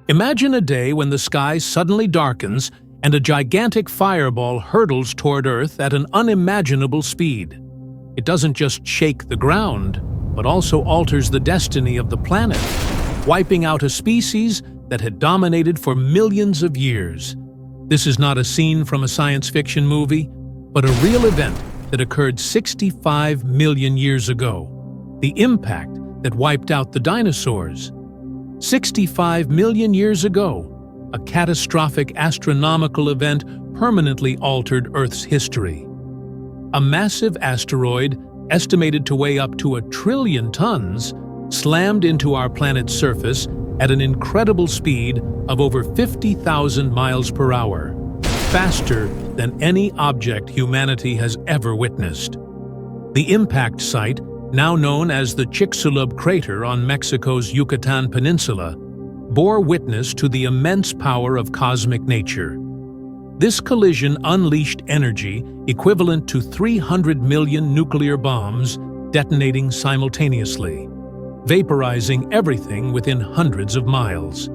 Imagine a day when the sky suddenly darkens and a gigantic fireball hurtles toward Earth at an unimaginable speed. It doesn't just shake the ground, but also alters the destiny of the planet, wiping out a species that had dominated for millions of years. This is not a scene from a science fiction movie, but a real event that occurred 65 million years ago. The impact that wiped out the dinosaurs. 65 million years ago, a catastrophic astronomical event permanently altered Earth's history. A massive asteroid, estimated to weigh up to 1 trillion tons, slammed into our planet's surface at an incredible speed of over 50,000 miles per hour, faster than any object humanity has ever witnessed. The impact site, now known as the Chicxulub crater on Mexico's Yucatan Peninsula, bore witness to the immense power of cosmic nature. This collision unleashed energy equivalent to 300 million nuclear bombs detonating simultaneously, vaporizing everything within hundreds of miles.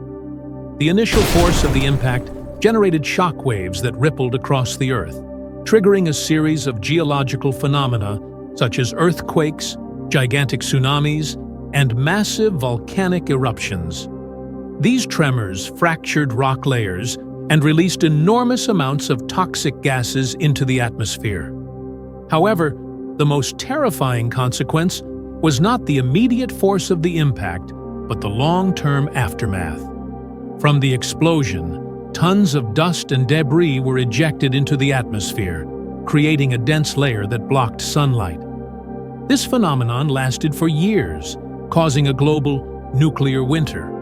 The initial force of the impact generated shock waves that rippled across the Earth, triggering a series of geological phenomena such as earthquakes, gigantic tsunamis, and massive volcanic eruptions. These tremors fractured rock layers and released enormous amounts of toxic gases into the atmosphere. However, the most terrifying consequence was not the immediate force of the impact, but the long-term aftermath. From the explosion, tons of dust and debris were ejected into the atmosphere, creating a dense layer that blocked sunlight. This phenomenon lasted for years, causing a global nuclear winter.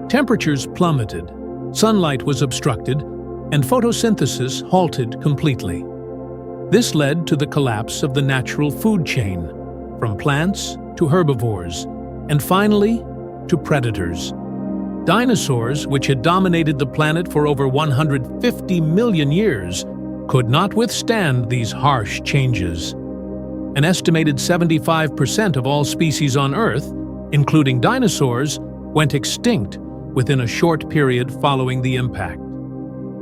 Temperatures plummeted, sunlight was obstructed, and photosynthesis halted completely. This led to the collapse of the natural food chain, from plants to herbivores, and finally to predators. Dinosaurs, which had dominated the planet for over 150 million years, could not withstand these harsh changes. An estimated 75% of all species on Earth, including dinosaurs, went extinct within a short period following the impact.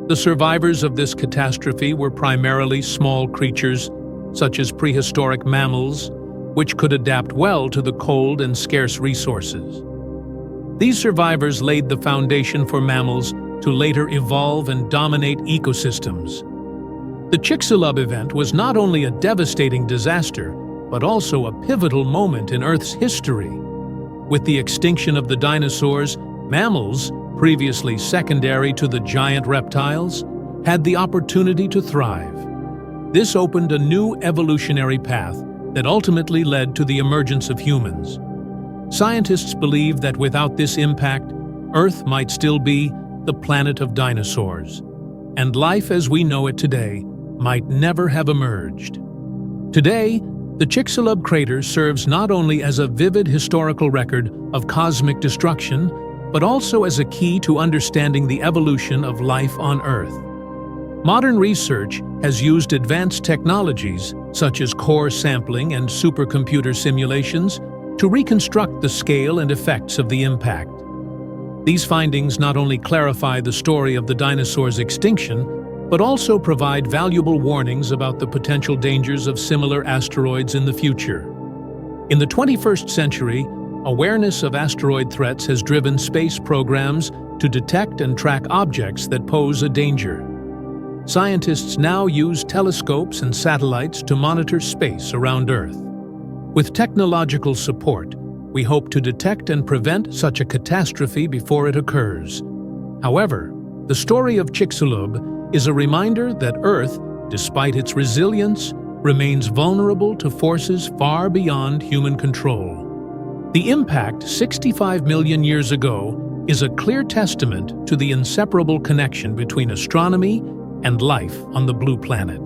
The survivors of this catastrophe were primarily small creatures, such as prehistoric mammals, which could adapt well to the cold and scarce resources. These survivors laid the foundation for mammals to later evolve and dominate ecosystems. The Chicxulub event was not only a devastating disaster, but also a pivotal moment in Earth's history. With the extinction of the dinosaurs, mammals, previously secondary to the giant reptiles, had the opportunity to thrive. This opened a new evolutionary path that ultimately led to the emergence of humans. Scientists believe that without this impact, Earth might still be the planet of dinosaurs, and life as we know it today might never have emerged. Today, the Chicxulub crater serves not only as a vivid historical record of cosmic destruction, but also as a key to understanding the evolution of life on Earth. Modern research has used advanced technologies, such as core sampling and supercomputer simulations, to reconstruct the scale and effects of the impact. These findings not only clarify the story of the dinosaurs' extinction, but also provide valuable warnings about the potential dangers of similar asteroids in the future. In the 21st century, awareness of asteroid threats has driven space programs to detect and track objects that pose a danger. Scientists now use telescopes and satellites to monitor space around Earth. With technological support, we hope to detect and prevent such a catastrophe before it occurs. However, the story of Chicxulub is a reminder that Earth, despite its resilience, remains vulnerable to forces far beyond human control. The impact 65 million years ago is a clear testament to the inseparable connection between astronomy and life on the blue planet.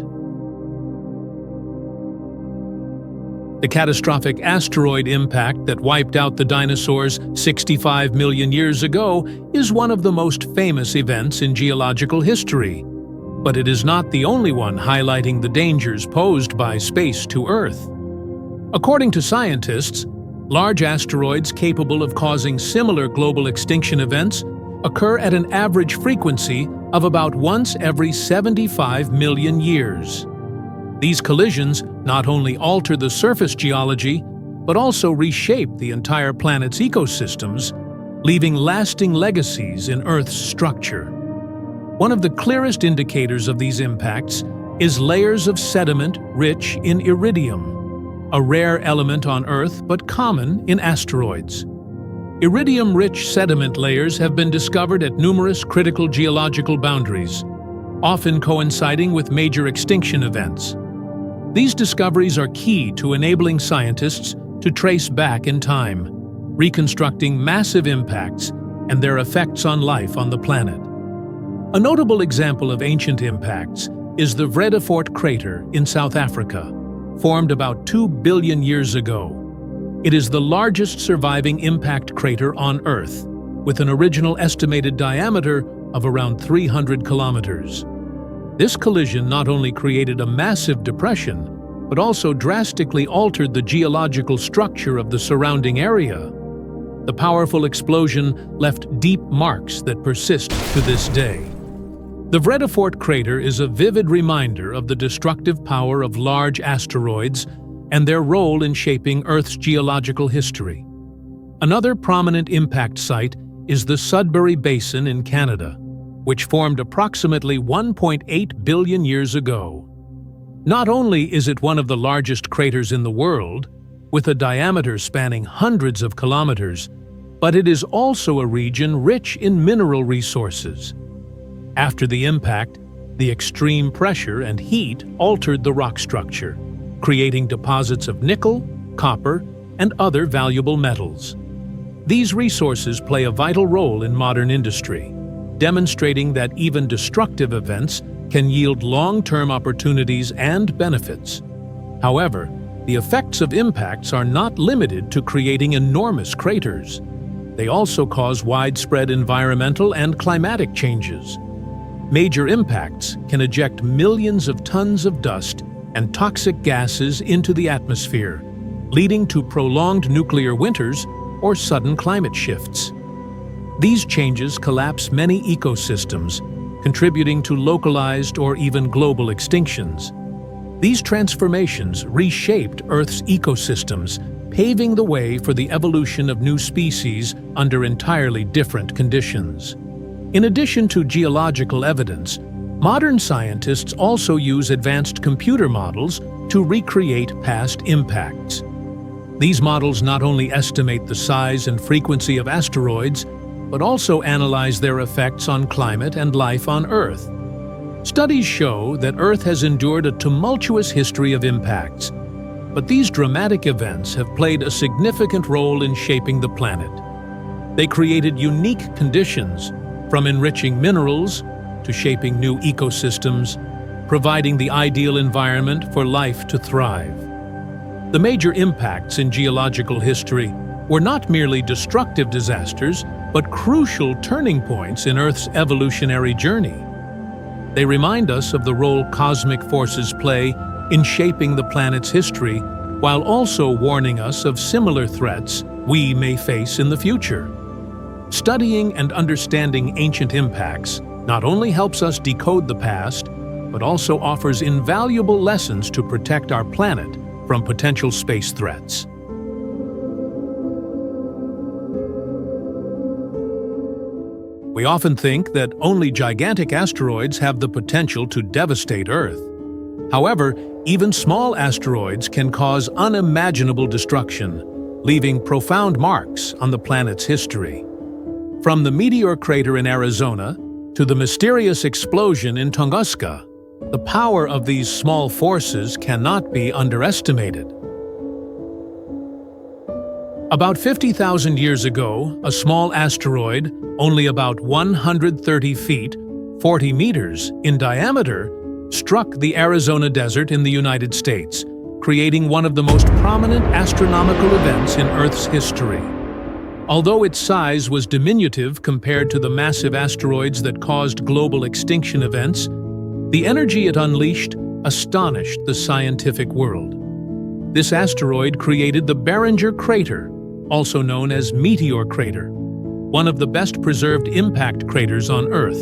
The catastrophic asteroid impact that wiped out the dinosaurs 65 million years ago is one of the most famous events in geological history. But it is not the only one highlighting the dangers posed by space to Earth. According to scientists, large asteroids capable of causing similar global extinction events occur at an average frequency of about once every 75 million years. These collisions not only alter the surface geology, but also reshape the entire planet's ecosystems, leaving lasting legacies in Earth's structure. One of the clearest indicators of these impacts is layers of sediment rich in iridium, a rare element on Earth but common in asteroids. Iridium-rich sediment layers have been discovered at numerous critical geological boundaries, often coinciding with major extinction events. These discoveries are key to enabling scientists to trace back in time, reconstructing massive impacts and their effects on life on the planet. A notable example of ancient impacts is the Vredefort crater in South Africa, formed about 2 billion years ago. It is the largest surviving impact crater on Earth, with an original estimated diameter of around 300 kilometers. This collision not only created a massive depression, but also drastically altered the geological structure of the surrounding area. The powerful explosion left deep marks that persist to this day. The Vredefort crater is a vivid reminder of the destructive power of large asteroids and their role in shaping Earth's geological history. Another prominent impact site is the Sudbury Basin in Canada, which formed approximately 1.8 billion years ago. Not only is it one of the largest craters in the world, with a diameter spanning hundreds of kilometers, but it is also a region rich in mineral resources. After the impact, the extreme pressure and heat altered the rock structure, creating deposits of nickel, copper, and other valuable metals. These resources play a vital role in modern industry, demonstrating that even destructive events can yield long-term opportunities and benefits. However, the effects of impacts are not limited to creating enormous craters. They also cause widespread environmental and climatic changes. Major impacts can eject millions of tons of dust and toxic gases into the atmosphere, leading to prolonged nuclear winters or sudden climate shifts. These changes collapse many ecosystems, contributing to localized or even global extinctions. These transformations reshaped Earth's ecosystems, paving the way for the evolution of new species under entirely different conditions. In addition to geological evidence, modern scientists also use advanced computer models to recreate past impacts. These models not only estimate the size and frequency of asteroids, but also analyze their effects on climate and life on Earth. Studies show that Earth has endured a tumultuous history of impacts, but these dramatic events have played a significant role in shaping the planet. They created unique conditions, from enriching minerals to shaping new ecosystems, providing the ideal environment for life to thrive. The major impacts in geological history were not merely destructive disasters, but crucial turning points in Earth's evolutionary journey. They remind us of the role cosmic forces play in shaping the planet's history, while also warning us of similar threats we may face in the future. Studying and understanding ancient impacts not only helps us decode the past, but also offers invaluable lessons to protect our planet from potential space threats. We often think that only gigantic asteroids have the potential to devastate Earth. However, even small asteroids can cause unimaginable destruction, leaving profound marks on the planet's history. From the meteor crater in Arizona to the mysterious explosion in Tunguska, the power of these small forces cannot be underestimated. About 50,000 years ago, a small asteroid, only about 130 feet, 40 meters in diameter, struck the Arizona desert in the United States, creating one of the most prominent astronomical events in Earth's history. Although its size was diminutive compared to the massive asteroids that caused global extinction events, the energy it unleashed astonished the scientific world. This asteroid created the Barringer crater, also known as meteor crater. one of the best-preserved impact craters on Earth.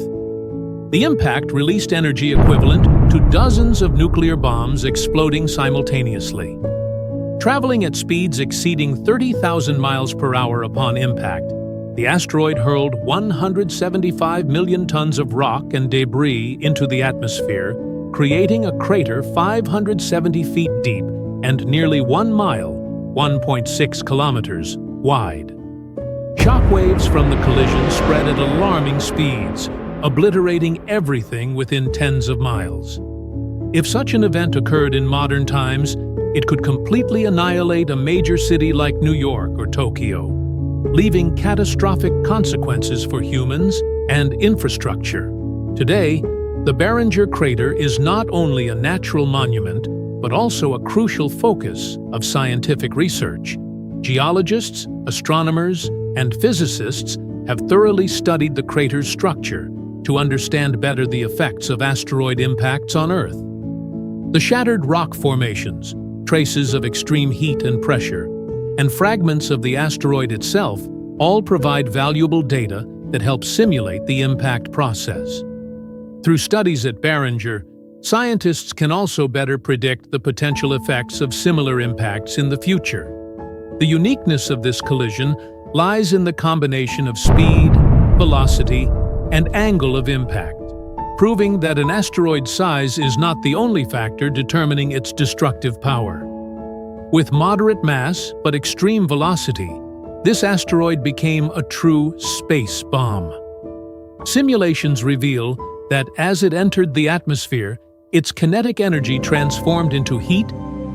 The impact released energy equivalent to dozens of nuclear bombs exploding simultaneously. Traveling at speeds exceeding 30,000 miles per hour upon impact, the asteroid hurled 175 million tons of rock and debris into the atmosphere, creating a crater 570 feet deep and nearly 1 mile, 1.6 kilometers, wide. Shockwaves from the collision spread at alarming speeds, obliterating everything within tens of miles. If such an event occurred in modern times, it could completely annihilate a major city like New York or Tokyo, leaving catastrophic consequences for humans and infrastructure. Today, the Barringer crater is not only a natural monument, but also a crucial focus of scientific research. Geologists, astronomers, and physicists have thoroughly studied the crater's structure to understand better the effects of asteroid impacts on Earth. The shattered rock formations, traces of extreme heat and pressure, and fragments of the asteroid itself all provide valuable data that help simulate the impact process. Through studies at Barringer, scientists can also better predict the potential effects of similar impacts in the future. The uniqueness of this collision lies in the combination of speed, velocity, and angle of impact, proving that an asteroid's size is not the only factor determining its destructive power. With moderate mass but extreme velocity, this asteroid became a true space bomb. Simulations reveal that as it entered the atmosphere, its kinetic energy transformed into heat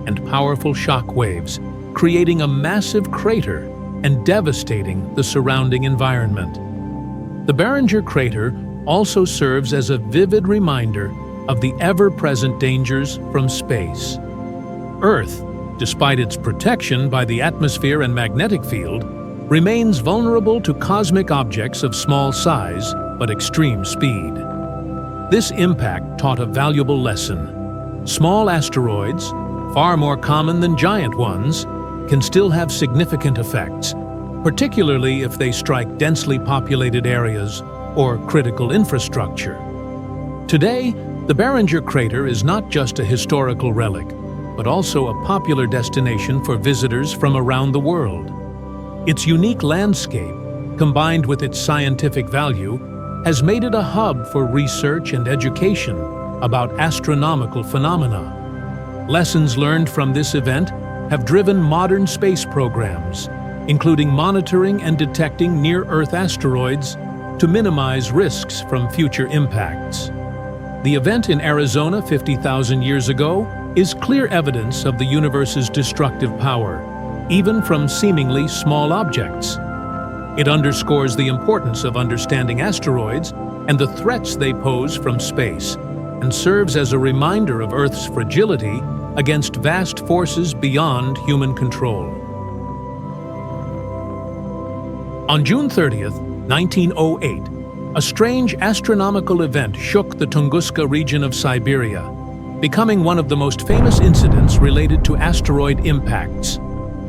and powerful shock waves, creating a massive crater and devastating the surrounding environment. The Barringer crater also serves as a vivid reminder of the ever-present dangers from space. Earth, despite its protection by the atmosphere and magnetic field, remains vulnerable to cosmic objects of small size but extreme speed. This impact taught a valuable lesson. Small asteroids, far more common than giant ones, can still have significant effects, particularly if they strike densely populated areas or critical infrastructure. Today, the Barringer crater is not just a historical relic, but also a popular destination for visitors from around the world. Its unique landscape, combined with its scientific value, has made it a hub for research and education about astronomical phenomena. Lessons learned from this event have driven modern space programs, including monitoring and detecting near-Earth asteroids to minimize risks from future impacts. The event in Arizona 50,000 years ago is clear evidence of the universe's destructive power, even from seemingly small objects. It underscores the importance of understanding asteroids and the threats they pose from space, and serves as a reminder of Earth's fragility against vast forces beyond human control. On June 30th, 1908, a strange astronomical event shook the Tunguska region of Siberia, becoming one of the most famous incidents related to asteroid impacts.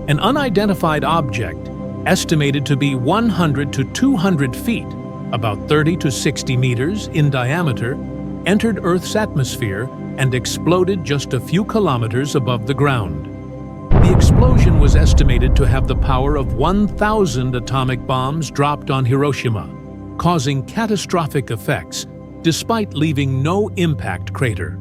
An unidentified object, estimated to be 100 to 200 feet, about 30 to 60 meters in diameter, entered Earth's atmosphere and exploded just a few kilometers above the ground. The explosion was estimated to have the power of 1,000 atomic bombs dropped on Hiroshima, causing catastrophic effects despite leaving no impact crater.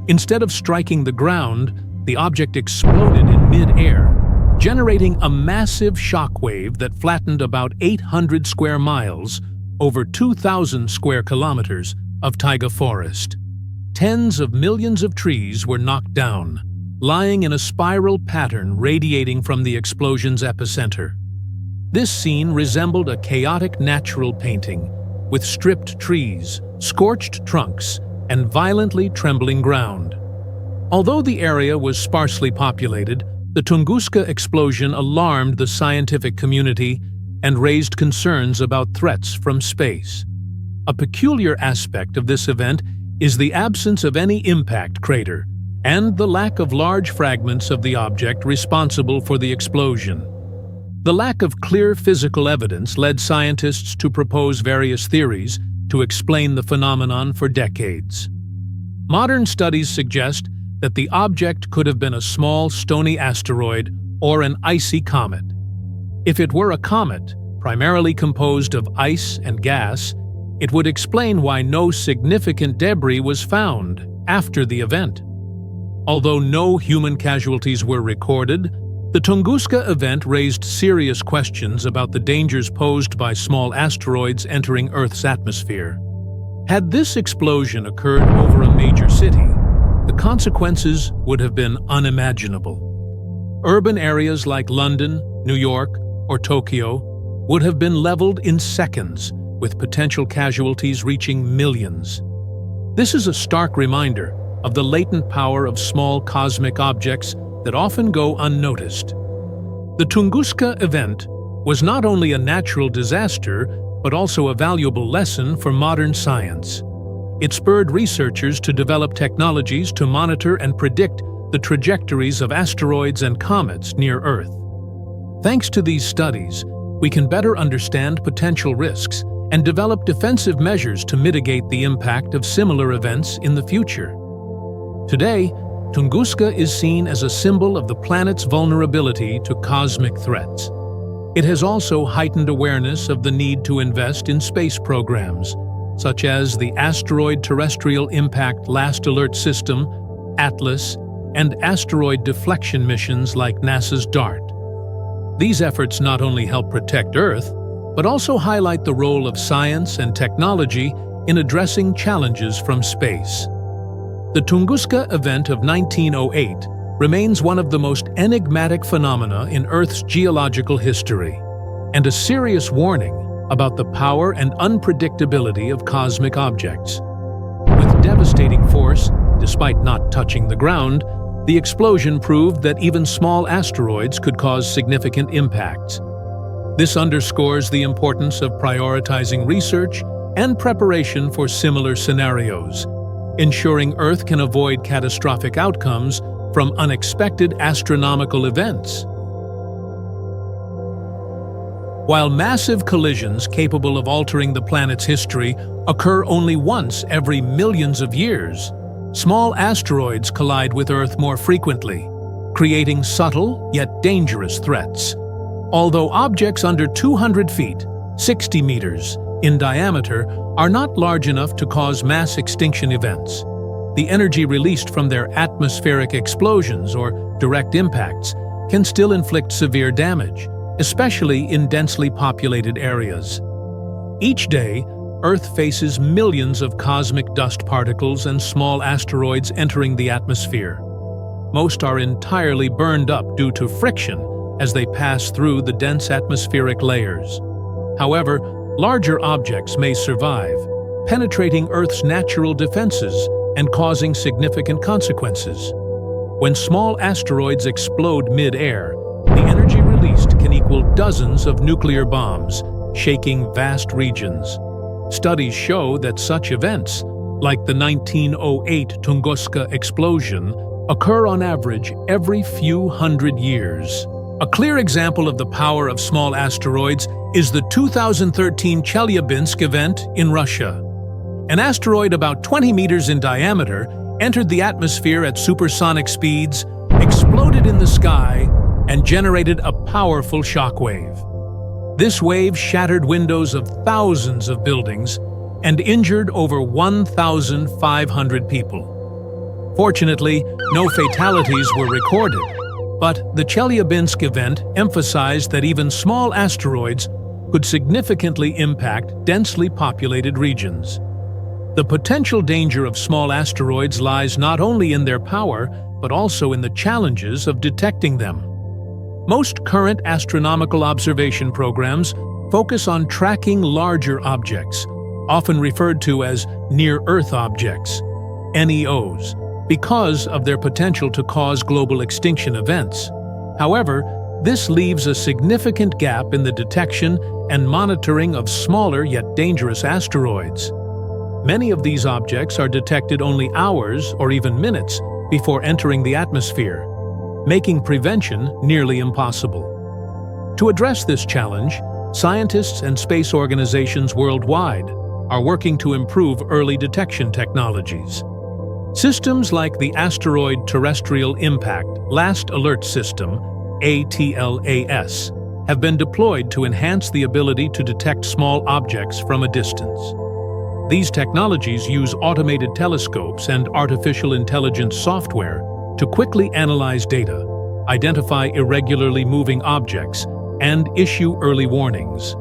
Instead of striking the ground, the object exploded in mid-air, generating a massive shockwave that flattened about 800 square miles, over 2,000 square kilometers, of taiga forest. Tens of millions of trees were knocked down, lying in a spiral pattern radiating from the explosion's epicenter. This scene resembled a chaotic natural painting, with stripped trees, scorched trunks, and violently trembling ground. Although the area was sparsely populated, the Tunguska explosion alarmed the scientific community and raised concerns about threats from space. A peculiar aspect of this event is the absence of any impact crater and the lack of large fragments of the object responsible for the explosion. The lack of clear physical evidence led scientists to propose various theories to explain the phenomenon for decades. Modern studies suggest that the object could have been a small stony asteroid or an icy comet. If it were a comet, primarily composed of ice and gas, it would explain why no significant debris was found after the event. Although no human casualties were recorded, the Tunguska event raised serious questions about the dangers posed by small asteroids entering Earth's atmosphere. Had this explosion occurred over a major city, the consequences would have been unimaginable. Urban areas like London, New York, or Tokyo would have been leveled in seconds, with potential casualties reaching millions. This is a stark reminder of the latent power of small cosmic objects that often go unnoticed. The Tunguska event was not only a natural disaster, but also a valuable lesson for modern science. It spurred researchers to develop technologies to monitor and predict the trajectories of asteroids and comets near Earth. Thanks to these studies, we can better understand potential risks and develop defensive measures to mitigate the impact of similar events in the future. Today, Tunguska is seen as a symbol of the planet's vulnerability to cosmic threats. It has also heightened awareness of the need to invest in space programs, such as the Asteroid Terrestrial Impact Last Alert System, ATLAS, and asteroid deflection missions like NASA's DART. These efforts not only help protect Earth, but also highlight the role of science and technology in addressing challenges from space. The Tunguska event of 1908 remains one of the most enigmatic phenomena in Earth's geological history, and a serious warning about the power and unpredictability of cosmic objects. With devastating force, despite not touching the ground, the explosion proved that even small asteroids could cause significant impacts. This underscores the importance of prioritizing research and preparation for similar scenarios, ensuring Earth can avoid catastrophic outcomes from unexpected astronomical events. While massive collisions capable of altering the planet's history occur only once every millions of years, small asteroids collide with Earth more frequently, creating subtle yet dangerous threats. Although objects under 200 feet, 60 meters, in diameter are not large enough to cause mass extinction events, the energy released from their atmospheric explosions or direct impacts can still inflict severe damage, especially in densely populated areas. Each day, Earth faces millions of cosmic dust particles and small asteroids entering the atmosphere. Most are entirely burned up due to friction as they pass through the dense atmospheric layers. However, larger objects may survive, penetrating Earth's natural defenses and causing significant consequences. When small asteroids explode mid-air, the energy released can equal dozens of nuclear bombs, shaking vast regions. Studies show that such events, like the 1908 Tunguska explosion, occur on average every few hundred years. A clear example of the power of small asteroids is the 2013 Chelyabinsk event in Russia. An asteroid about 20 meters in diameter entered the atmosphere at supersonic speeds, exploded in the sky, and generated a powerful shockwave. This wave shattered windows of thousands of buildings and injured over 1,500 people. Fortunately, no fatalities were recorded, but the Chelyabinsk event emphasized that even small asteroids could significantly impact densely populated regions. The potential danger of small asteroids lies not only in their power, but also in the challenges of detecting them. Most current astronomical observation programs focus on tracking larger objects, often referred to as near-Earth objects, NEOs, because of their potential to cause global extinction events. However, this leaves a significant gap in the detection and monitoring of smaller yet dangerous asteroids. Many of these objects are detected only hours or even minutes before entering the atmosphere, making prevention nearly impossible. To address this challenge, scientists and space organizations worldwide are working to improve early detection technologies. Systems like the Asteroid Terrestrial Impact Last Alert System, ATLAS, have been deployed to enhance the ability to detect small objects from a distance. These technologies use automated telescopes and artificial intelligence software to quickly analyze data, identify irregularly moving objects, and issue early warnings.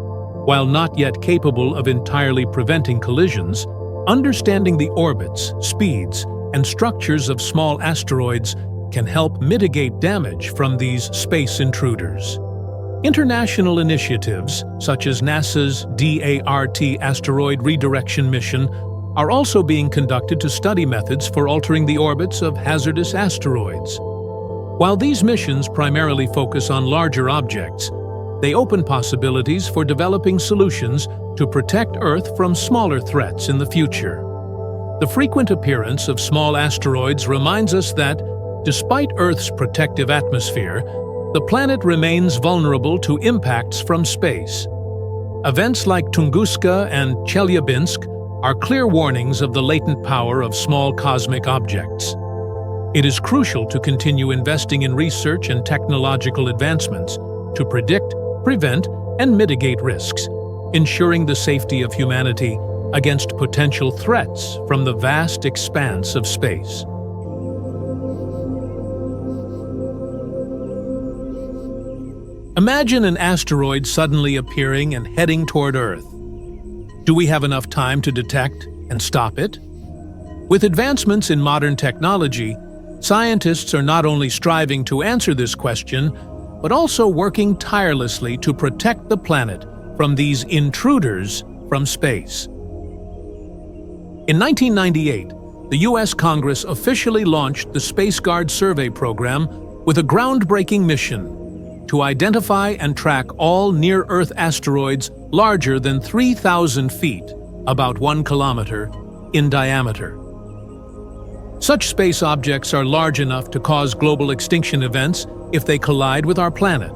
While not yet capable of entirely preventing collisions, understanding the orbits, speeds, and structures of small asteroids can help mitigate damage from these space intruders. International initiatives, such as NASA's DART asteroid redirection mission, are also being conducted to study methods for altering the orbits of hazardous asteroids. While these missions primarily focus on larger objects, they open possibilities for developing solutions to protect Earth from smaller threats in the future. The frequent appearance of small asteroids reminds us that, despite Earth's protective atmosphere, the planet remains vulnerable to impacts from space. Events like Tunguska and Chelyabinsk are clear warnings of the latent power of small cosmic objects. It is crucial to continue investing in research and technological advancements to predict, prevent, and mitigate risks, ensuring the safety of humanity against potential threats from the vast expanse of space. Imagine an asteroid suddenly appearing and heading toward Earth. Do we have enough time to detect and stop it? With advancements in modern technology, scientists are not only striving to answer this question, but also working tirelessly to protect the planet from these intruders from space. In 1998, the U.S. Congress officially launched the SpaceGuard Survey Program with a groundbreaking mission to identify and track all near-Earth asteroids larger than 3,000 feet, about 1 kilometer, in diameter. Such space objects are large enough to cause global extinction events if they collide with our planet.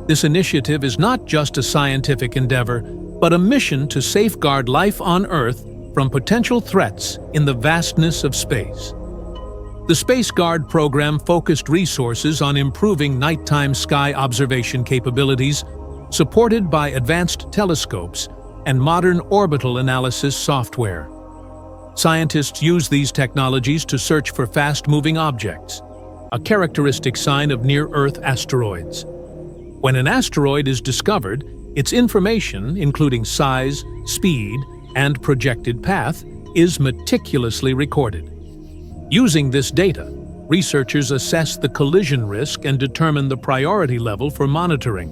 This initiative is not just a scientific endeavor, but a mission to safeguard life on Earth from potential threats in the vastness of space. The SpaceGuard program focused resources on improving nighttime sky observation capabilities, supported by advanced telescopes and modern orbital analysis software. Scientists use these technologies to search for fast-moving objects, a characteristic sign of near-Earth asteroids. When an asteroid is discovered, its information, including size, speed, and projected path, is meticulously recorded. Using this data, researchers assess the collision risk and determine the priority level for monitoring.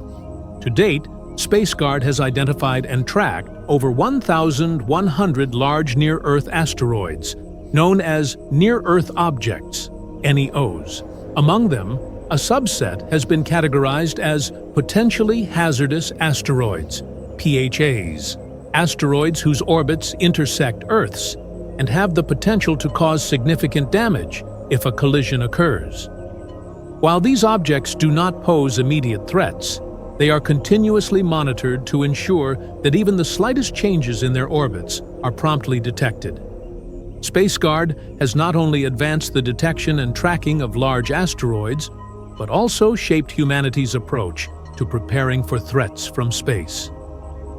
To date, SpaceGuard has identified and tracked over 1,100 large near-Earth asteroids, known as near-Earth objects, NEOs. Among them, a subset has been categorized as potentially hazardous asteroids, PHAs, asteroids whose orbits intersect Earth's and have the potential to cause significant damage if a collision occurs. While these objects do not pose immediate threats, they are continuously monitored to ensure that even the slightest changes in their orbits are promptly detected. SpaceGuard has not only advanced the detection and tracking of large asteroids, but also shaped humanity's approach to preparing for threats from space.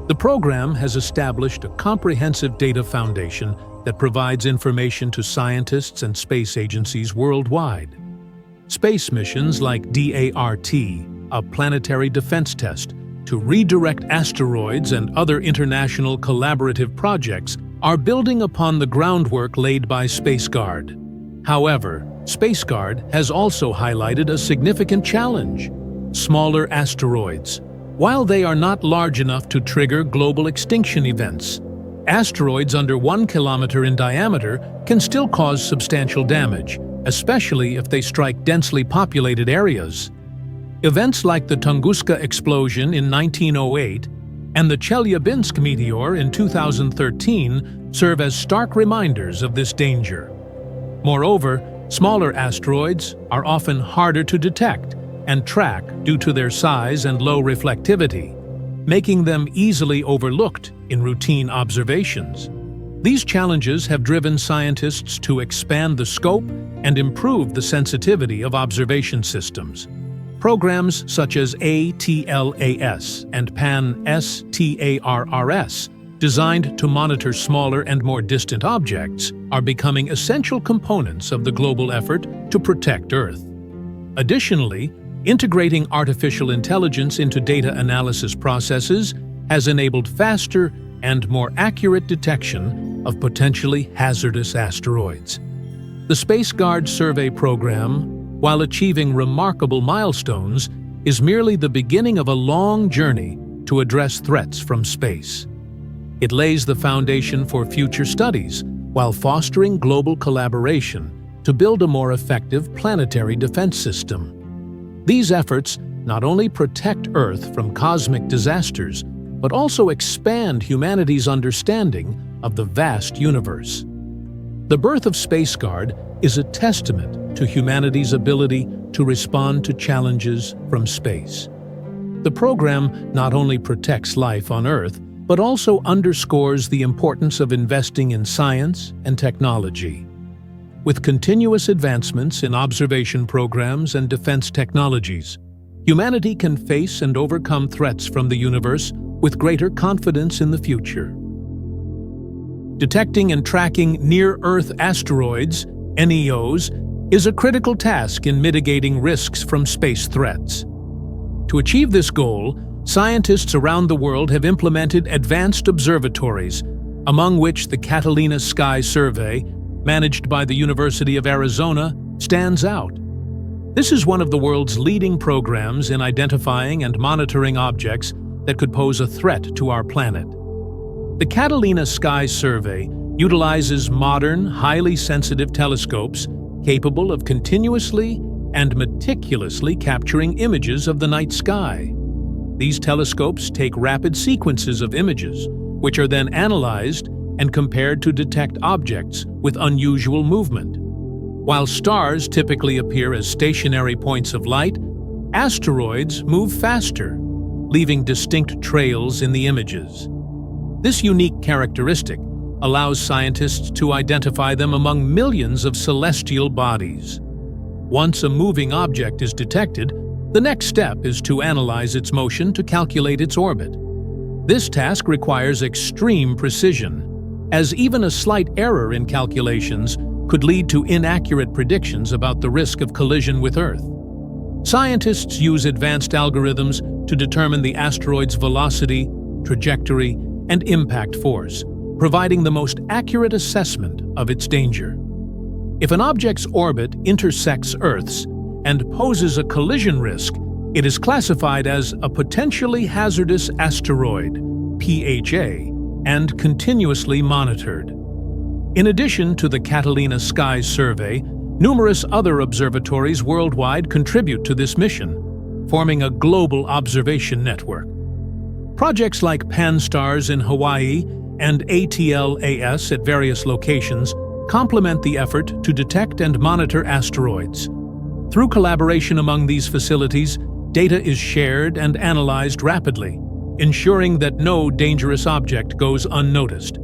The program has established a comprehensive data foundation that provides information to scientists and space agencies worldwide. Space missions like DART, a planetary defense test to redirect asteroids, and other international collaborative projects are building upon the groundwork laid by SpaceGuard. However, SpaceGuard has also highlighted a significant challenge: smaller asteroids. While they are not large enough to trigger global extinction events, asteroids under 1 kilometer in diameter can still cause substantial damage, especially if they strike densely populated areas. Events like the Tunguska explosion in 1908 and the Chelyabinsk meteor in 2013 serve as stark reminders of this danger. Moreover, smaller asteroids are often harder to detect and track due to their size and low reflectivity, making them easily overlooked in routine observations. These challenges have driven scientists to expand the scope and improve the sensitivity of observation systems. Programs such as ATLAS and PAN-STARRS, designed to monitor smaller and more distant objects, are becoming essential components of the global effort to protect Earth. Additionally, integrating artificial intelligence into data analysis processes has enabled faster and more accurate detection of potentially hazardous asteroids. The SpaceGuard survey program, while achieving remarkable milestones, is merely the beginning of a long journey to address threats from space. It lays the foundation for future studies while fostering global collaboration to build a more effective planetary defense system. These efforts not only protect Earth from cosmic disasters, but also expand humanity's understanding of the vast universe. The birth of SpaceGuard is a testament to humanity's ability to respond to challenges from space. The program not only protects life on Earth, but also underscores the importance of investing in science and technology. With continuous advancements in observation programs and defense technologies, humanity can face and overcome threats from the universe with greater confidence in the future. Detecting and tracking near-Earth asteroids, NEOs, is a critical task in mitigating risks from space threats. To achieve this goal, scientists around the world have implemented advanced observatories, among which the Catalina Sky Survey, managed by the University of Arizona, stands out. This is one of the world's leading programs in identifying and monitoring objects that could pose a threat to our planet. The Catalina Sky Survey utilizes modern, highly sensitive telescopes capable of continuously and meticulously capturing images of the night sky. These telescopes take rapid sequences of images, which are then analyzed and compared to detect objects with unusual movement. While stars typically appear as stationary points of light, asteroids move faster, leaving distinct trails in the images. This unique characteristic allows scientists to identify them among millions of celestial bodies. Once a moving object is detected, the next step is to analyze its motion to calculate its orbit. This task requires extreme precision, as even a slight error in calculations could lead to inaccurate predictions about the risk of collision with Earth. Scientists use advanced algorithms to determine the asteroid's velocity, trajectory, and impact force, providing the most accurate assessment of its danger. If an object's orbit intersects Earth's and poses a collision risk, it is classified as a potentially hazardous asteroid, PHA, and continuously monitored. In addition to the Catalina Sky Survey, numerous other observatories worldwide contribute to this mission, forming a global observation network. Projects like PanSTARRS in Hawaii and ATLAS at various locations complement the effort to detect and monitor asteroids. Through collaboration among these facilities, data is shared and analyzed rapidly, ensuring that no dangerous object goes unnoticed.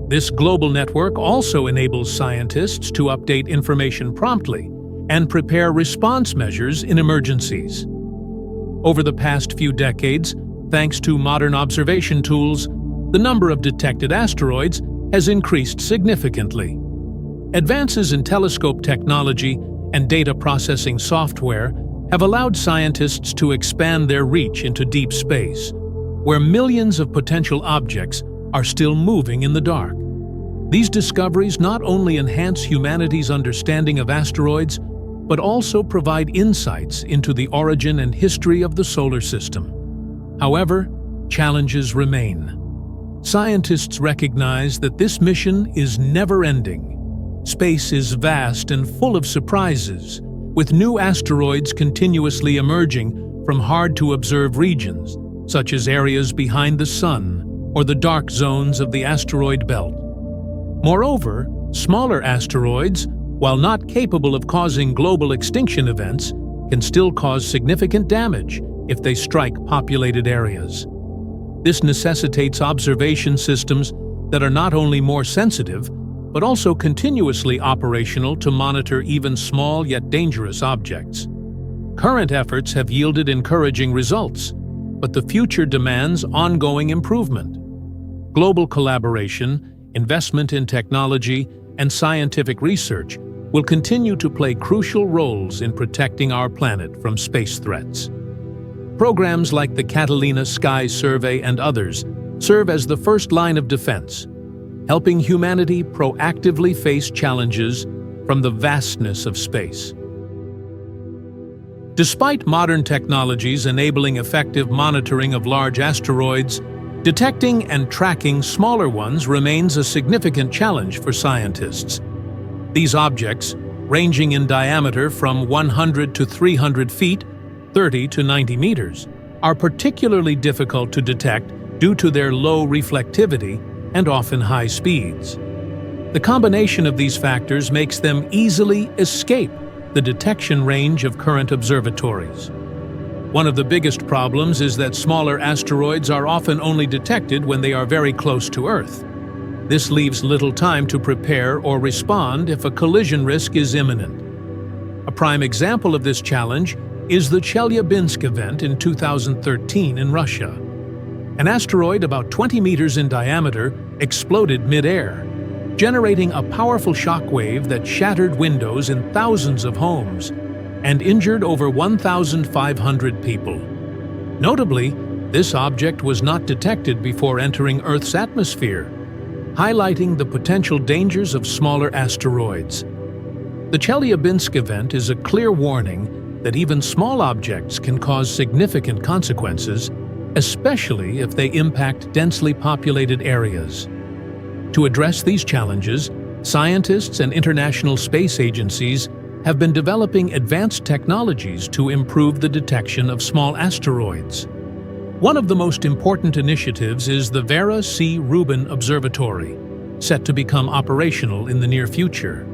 This global network also enables scientists to update information promptly and prepare response measures in emergencies. Over the past few decades, thanks to modern observation tools, the number of detected asteroids has increased significantly. Advances in telescope technology and data processing software have allowed scientists to expand their reach into deep space, where millions of potential objects are still moving in the dark. These discoveries not only enhance humanity's understanding of asteroids, but also provide insights into the origin and history of the solar system. However, challenges remain. Scientists recognize that this mission is never-ending. Space is vast and full of surprises, with new asteroids continuously emerging from hard-to-observe regions, such as areas behind the Sun or the dark zones of the asteroid belt. Moreover, smaller asteroids, while not capable of causing global extinction events, can still cause significant damage if they strike populated areas. This necessitates observation systems that are not only more sensitive, but also continuously operational to monitor even small yet dangerous objects. Current efforts have yielded encouraging results, but the future demands ongoing improvement. Global collaboration, investment in technology, and scientific research will continue to play crucial roles in protecting our planet from space threats. Programs like the Catalina Sky Survey and others serve as the first line of defense, helping humanity proactively face challenges from the vastness of space. Despite modern technologies enabling effective monitoring of large asteroids, detecting and tracking smaller ones remains a significant challenge for scientists. These objects, ranging in diameter from 100 to 300 feet, 30 to 90 meters, are particularly difficult to detect due to their low reflectivity and often high speeds. The combination of these factors makes them easily escape the detection range of current observatories. One of the biggest problems is that smaller asteroids are often only detected when they are very close to Earth. This leaves little time to prepare or respond if a collision risk is imminent. A prime example of this challenge is the Chelyabinsk event in 2013 in Russia. An asteroid about 20 meters in diameter exploded mid-air, generating a powerful shock wave that shattered windows in thousands of homes and injured over 1,500 people. Notably, this object was not detected before entering Earth's atmosphere, highlighting the potential dangers of smaller asteroids. The Chelyabinsk event is a clear warning that even small objects can cause significant consequences, especially if they impact densely populated areas. To address these challenges, scientists and international space agencies have been developing advanced technologies to improve the detection of small asteroids. One of the most important initiatives is the Vera C. Rubin Observatory, set to become operational in the near future.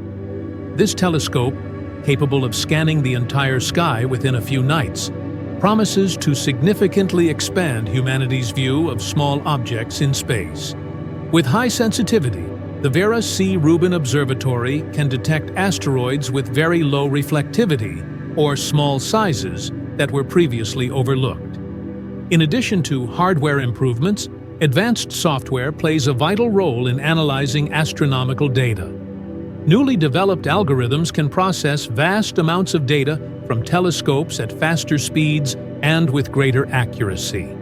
This telescope, capable of scanning the entire sky within a few nights, promises to significantly expand humanity's view of small objects in space. With high sensitivity, the Vera C. Rubin Observatory can detect asteroids with very low reflectivity, or small sizes, that were previously overlooked. In addition to hardware improvements, advanced software plays a vital role in analyzing astronomical data. Newly developed algorithms can process vast amounts of data from telescopes at faster speeds and with greater accuracy.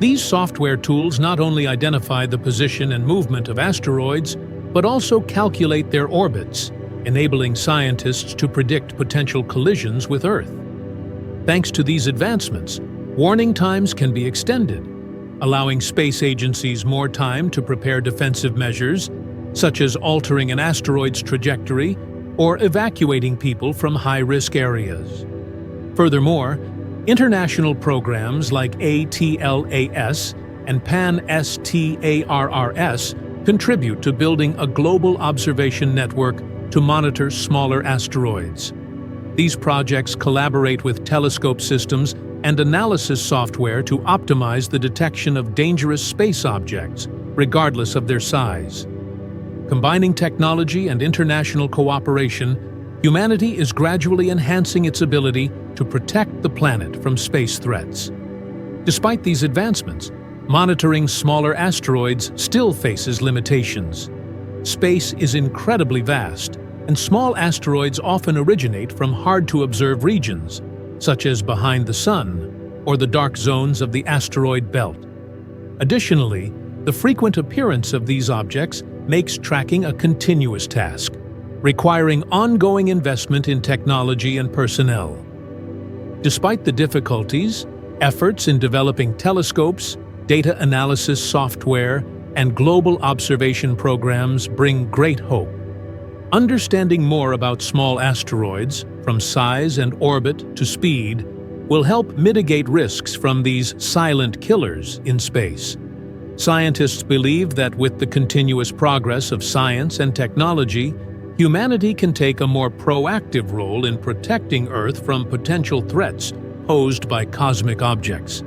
These software tools not only identify the position and movement of asteroids, but also calculate their orbits, enabling scientists to predict potential collisions with Earth. Thanks to these advancements, warning times can be extended, allowing space agencies more time to prepare defensive measures, such as altering an asteroid's trajectory or evacuating people from high-risk areas. Furthermore, international programs like ATLAS and PAN-STARRS contribute to building a global observation network to monitor smaller asteroids. These projects collaborate with telescope systems and analysis software to optimize the detection of dangerous space objects, regardless of their size. Combining technology and international cooperation, humanity is gradually enhancing its ability to protect the planet from space threats. Despite these advancements, monitoring smaller asteroids still faces limitations. Space is incredibly vast, and small asteroids often originate from hard-to-observe regions, such as behind the Sun or the dark zones of the asteroid belt. Additionally, the frequent appearance of these objects makes tracking a continuous task, requiring ongoing investment in technology and personnel. Despite the difficulties, efforts in developing telescopes, data analysis software, and global observation programs bring great hope. Understanding more about small asteroids, from size and orbit to speed, will help mitigate risks from these silent killers in space. Scientists believe that with the continuous progress of science and technology, humanity can take a more proactive role in protecting Earth from potential threats posed by cosmic objects.